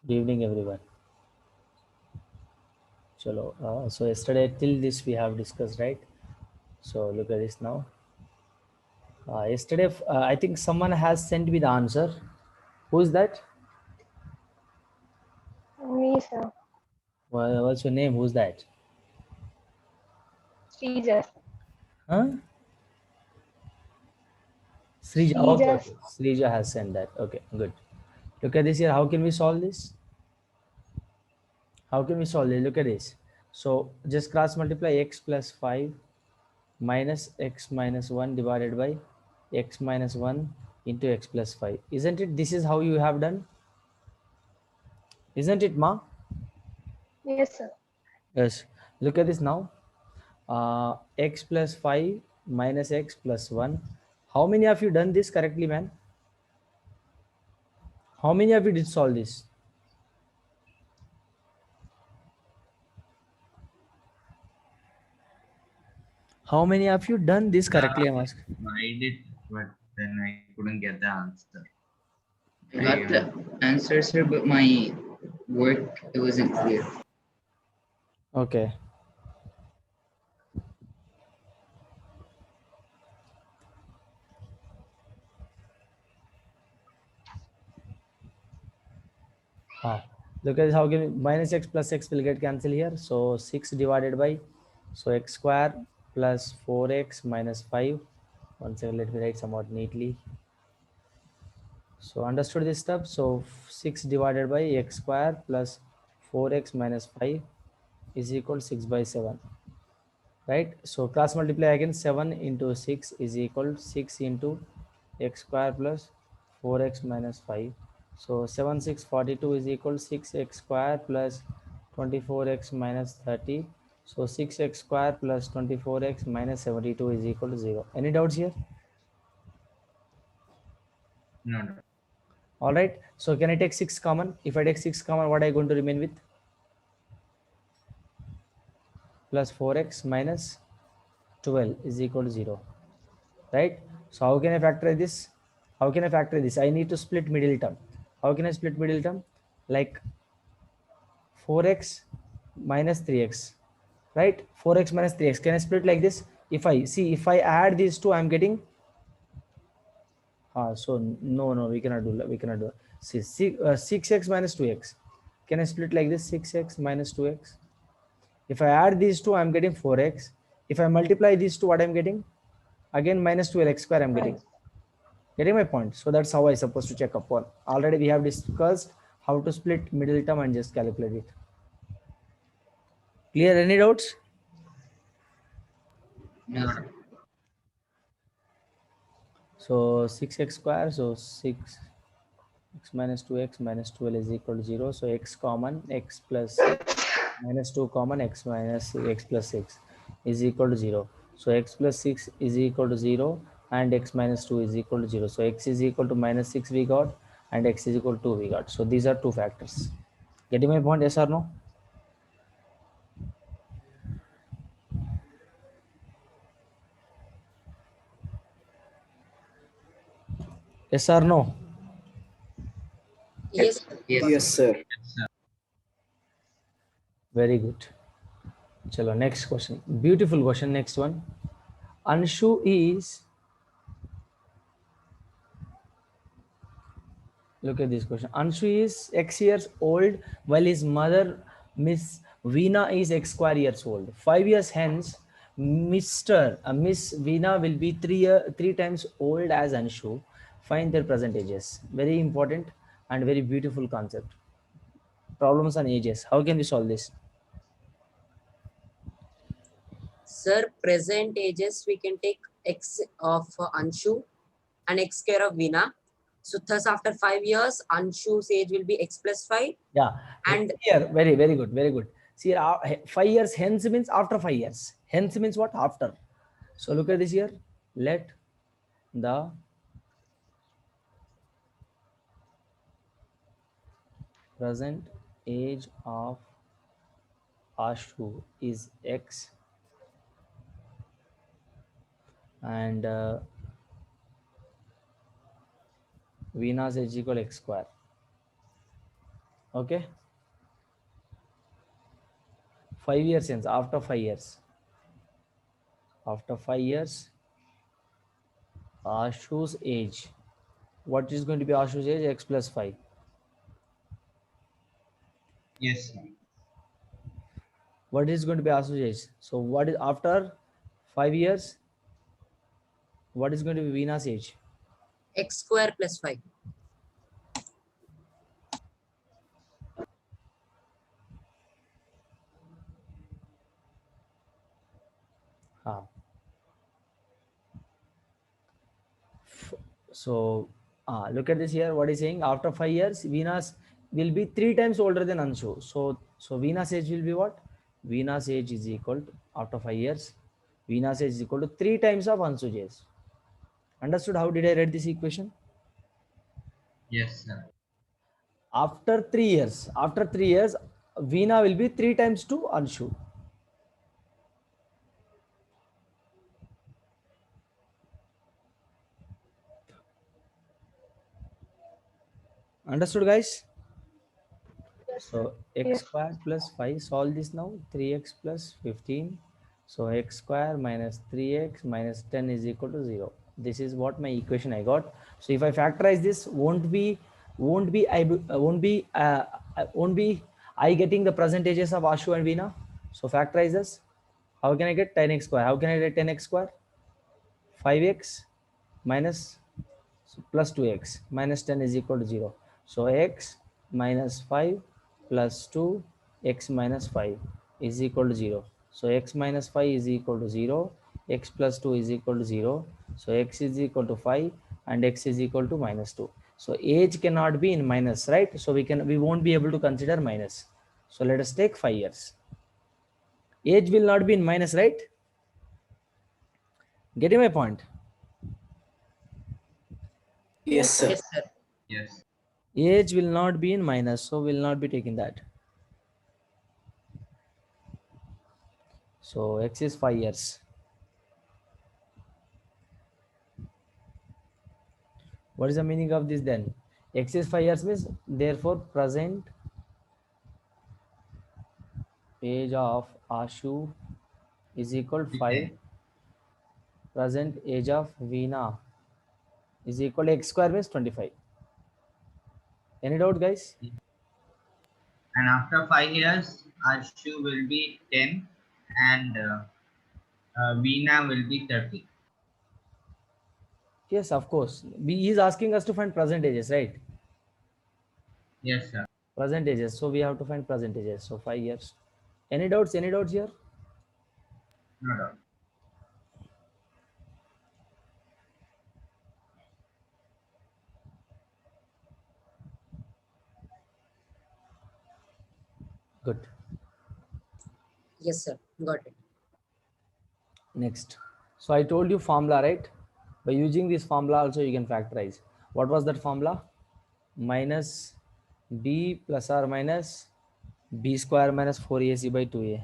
Good evening, everyone. Chalo, so yesterday till this we have discussed, right? So look at this now. Yesterday, I think someone has sent me the answer. Who is that? Me, sir. What's your name? Who's that? Srija. Huh? Srija. Okay, Srija. okay. Srija has sent that. Okay, good. Look at this here. How can we solve this? How can we solve it? Look at this. So just cross multiply x plus 5 minus x minus 1 divided by x minus 1 into x plus 5. Isn't it? This is how you have done. Isn't it, Ma? Yes, sir. Yes. Look at this now. X plus 5 minus x plus 1. How many of you done this correctly, man? How many of you did solve this? How many of you done this correctly, I'm asking? I did, but then I couldn't get the answer. I got the answer, sir, but my work it wasn't clear. Okay. Look at this, how can we, minus x plus x will get cancelled here. So 6 divided by, so x square plus 4x minus 5. One second, let me write somewhat neatly. So understood this stuff. So 6 divided by x square plus 4x minus 5 is equal to 6 by 7. Right? So cross multiply again, 7 into 6 is equal to 6 into x square plus 4x minus 5. So 7 6 42 is equal to 6x square plus 24x minus 30. So 6x square plus 24x minus 72 is equal to 0. Any doubts here? No. All right. So can I take 6 common? If I take 6 common, what are I going to remain with? Plus 4x minus 12 is equal to 0. Right? So how can I factor this? How can I factor this? I need to split middle term. How can I split middle term? Like 4x minus 3x. Right? 4x minus 3x. Can I split like this? If I add these two, I'm getting so no, we cannot do. See, 6x minus 2x. Can I split like this? 6x minus 2x. If I add these two, I'm getting 4x. If I multiply these two, what I'm getting? Again, minus 12x square I'm getting. Getting my point? So that's how I supposed to check upon. Already we have discussed how to split middle term and just calculate it. Clear? Any doubts? No, sir. So 6x square, so 6 x minus 2x minus 12 is equal to 0. So x common, x plus minus 2 common, x minus x plus 6 is equal to 0. So x plus 6 is equal to 0 and x minus 2 is equal to 0. So x is equal to minus 6 we got and x is equal to 2 we got. So these are two factors. Getting my point? Yes or no? Yes or no? Yes. Yes, sir. Very good. Chalo, next question. Beautiful question. Next one. Anshu is, look at this question. Anshu is X years old while his mother, Miss Veena, is X square years old. 5 years hence, Miss Veena will be three times old as Anshu. Find their present ages. Very important and very beautiful concept. Problems on ages. How can we solve this? Sir, present ages we can take x of Anshu and x square of Veena. So thus after 5 years, Anshu's age will be x plus 5. Yeah. And here, very good, very good. See, 5 years hence means after 5 years. Hence means what? After. So look at this here. Let the present age of Ashu is X and Veena's age equal X square. Okay, 5 years since after 5 years. After 5 years, Ashu's age. What is going to be Ashu's age? X plus 5. Yes, sir. What is going to be Ashu's age? So what is after 5 years? What is going to be Veena's age? X square plus 5. Ah. So look at this here. What is saying? After 5 years, Venus will be 3 times older than Anshu. So Venus age will be what? Venus age is equal to, after 5 years, Venus age is equal to 3 times of Anshu's age. Understood? How did I write this equation? Yes, sir. After 3 years, Veena will be 3 times to Anshu. Understood, guys? So x Yes. squared plus 5, solve this now. 3x plus 15. So x square minus 3x minus 10 is equal to 0. This is what my equation I got. So if I factorize this, won't be I getting the percentages of Ashu and Veena? So factorize this. How can I get 10x square? How can I get 10x square? 5x minus plus 2x minus 10 is equal to 0. So x minus 5 plus 2 x minus 5 is equal to 0. So x minus 5 is equal to 0, x plus 2 is equal to 0. So x is equal to 5 and x is equal to minus 2. So age cannot be in minus, right? So we won't be able to consider minus. So let us take 5 years. Age will not be in minus, right? Getting my point? Yes, sir. Yes, sir. Yes. Age will not be in minus, so we'll not be taking that. So x is 5 years. What is the meaning of this then? X is 5 years means therefore present age of Ashu is equal to 5. Present age of Veena is equal to x square means 25. Any doubt, guys? And after 5 years, Ashu will be 10 and Veena will be 30. Yes, of course. He is asking us to find present ages, right? Yes, sir. Present ages. So we have to find present ages. So 5 years. Any doubts? Any doubts here? No doubt. Good. Yes, sir. Got it. Next. So I told you formula, right? By using this formula also you can factorize. What was that formula? Minus b plus or minus b square minus 4ac by 2a.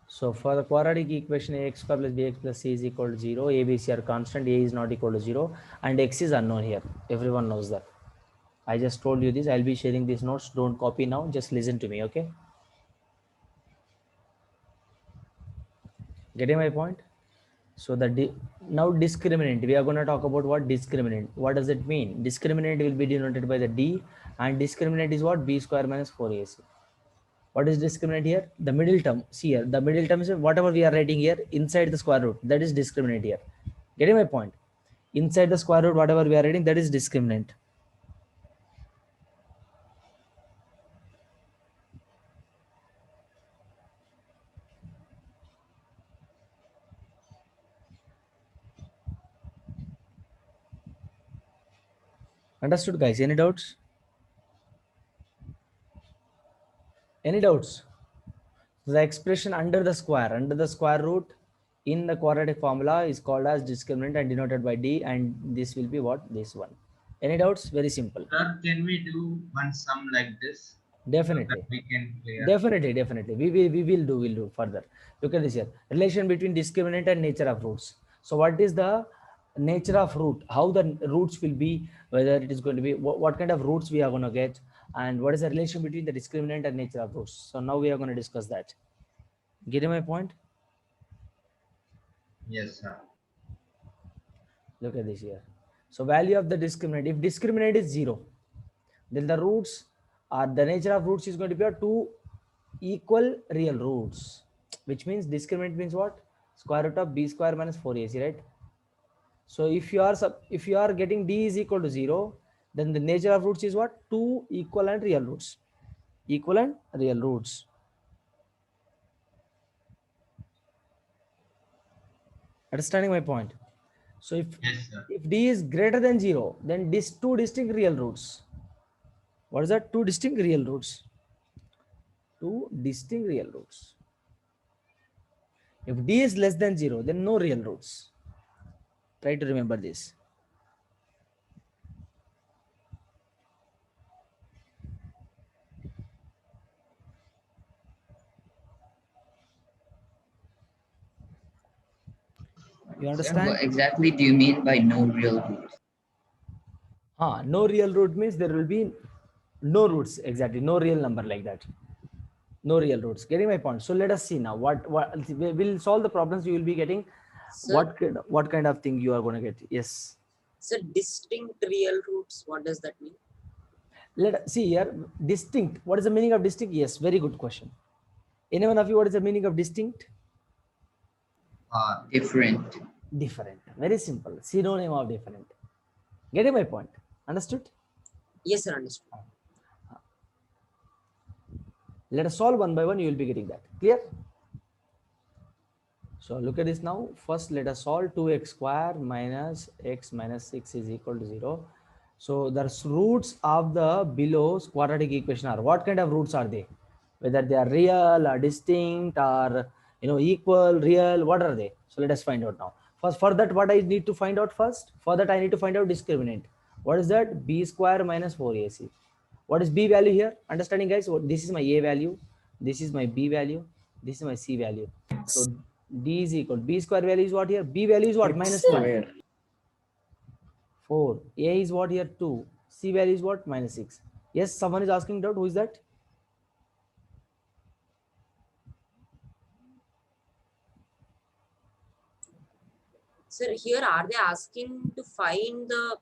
So for the quadratic equation, ax square plus bx plus c is equal to 0. A, B, C are constant. A is not equal to 0 and x is unknown here. Everyone knows that. I just told you this. I'll be sharing these notes. Don't copy now. Just listen to me, okay? Getting my point? So now discriminant. We are going to talk about what discriminant. What does it mean? Discriminant will be denoted by the d, and discriminant is what? B square minus 4ac. What is discriminant here? The middle term. See here, the middle term is whatever we are writing here inside the square root. That is discriminant here. Getting my point? Inside the square root, whatever we are writing, that is discriminant. Understood, guys? Any doubts? Any doubts? The expression under the square root in the quadratic formula is called as discriminant and denoted by d, and this will be what? This one. Any doubts? Very simple. Sir, can we do one sum like this? Definitely. We can clear. Definitely. We'll do further. Look at this here. Relation between discriminant and nature of roots. So what is the nature of root? How the roots will be, whether it is going to be, what kind of roots we are going to get, and what is the relation between the discriminant and nature of roots. So now we are going to discuss that. Getting my point? Yes, sir. Look at this here. So value of the discriminant. If discriminant is 0, then the roots are, the nature of roots is going to be a 2 equal real roots, which means discriminant means what? Square root of b square minus 4ac, right? So if you are getting d is equal to 0, then the nature of roots is what? 2 equal and real roots. Equal and real roots. Understanding my point? So Yes, sir. if d is greater than 0, then this 2 distinct real roots. What is that? 2 distinct real roots. 2 distinct real roots. If d is less than 0, then no real roots. Try to remember this. You Sir, understand? what exactly do you mean by no real roots? No real root means there will be no roots. Exactly. No real number like that. No real roots. Getting my point? So let us see now. What we'll solve the problems you will be getting. Sir, What kind of thing you are going to get? Yes. so distinct real roots, what does that mean? Let us see here. Distinct. What is the meaning of distinct? Yes. Very good question. Anyone of you, what is the meaning of distinct? Different. Different. Very simple. Synonym of different. Getting my point? Understood? Yes, sir, understood. Let us solve one by one. You will be getting that. Clear? So look at this now. First, let us solve 2x square minus x minus 6 is equal to 0. So the roots of the below quadratic equation are, what kind of roots are they? Whether they are real or distinct or equal, real, what are they? So let us find out now. First, for that, what I need to find out first? For that, I need to find out discriminant. What is that? B square minus 4ac. What is b value here? Understanding, guys? This is my a value. This is my b value. This is my c value. So d is equal. B square value is what here? B value is what? Minus 1. 4. A is what here? 2. C value is what? Minus 6. Yes, someone is asking doubt. Who is that? Sir, here are they asking to find the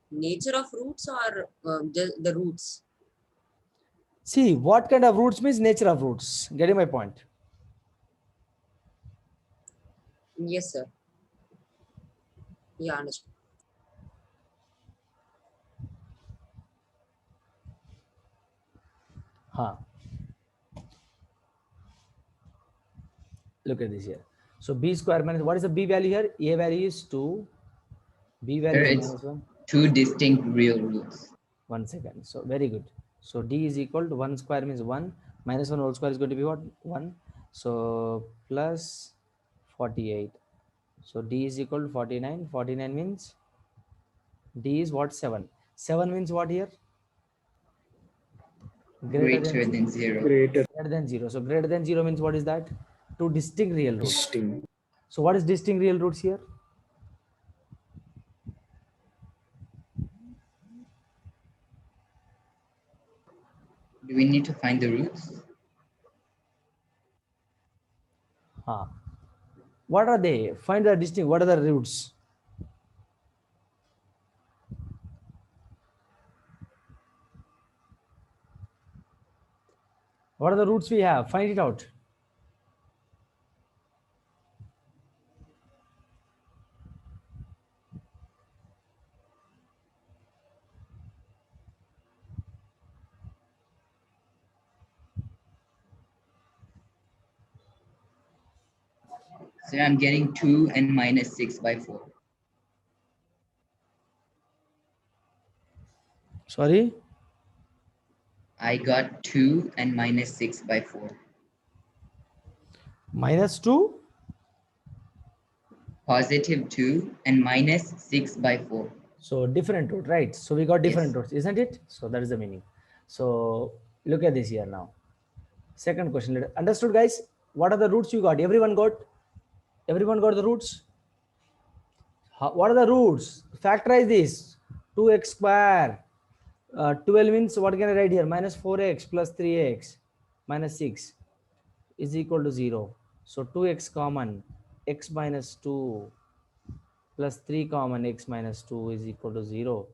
nature of roots or the roots? See, what kind of roots means nature of roots. Getting my point? Yes, sir. Yeah, understood. Huh. Look at this here. So b square minus, what is the b value here? A value is 2. B value Sir, is it's minus 1. 2 distinct real roots. 1 second. So very good. So d is equal to 1 square means 1. Minus 1 whole square is going to be what? 1. So plus 48. So d is equal to 49. 49 means d is what? 7. 7 means what here? Greater than 0. Greater than 0. So greater than 0 means what is that? 2 distinct real roots. So what is distinct real roots here? Do we need to find the roots? What are they? Find the distinct. What are the roots? What are the roots we have? Find it out. So I'm getting 2 and minus 6 by 4. Sorry? I got 2 and minus 6 by 4. Minus 2? Positive 2 and minus 6 by 4. So different root, right? So we got different Yes. roots, isn't it? So that is the meaning. So Look at this here now. Second question. Understood, guys? What are the roots you got? Everyone got the roots? What are the roots? Factorize this. 2x square. 12 means what can I write here? Minus 4x plus 3x minus 6 is equal to 0. So 2x common, x minus 2 plus 3 common, x minus 2 is equal to 0.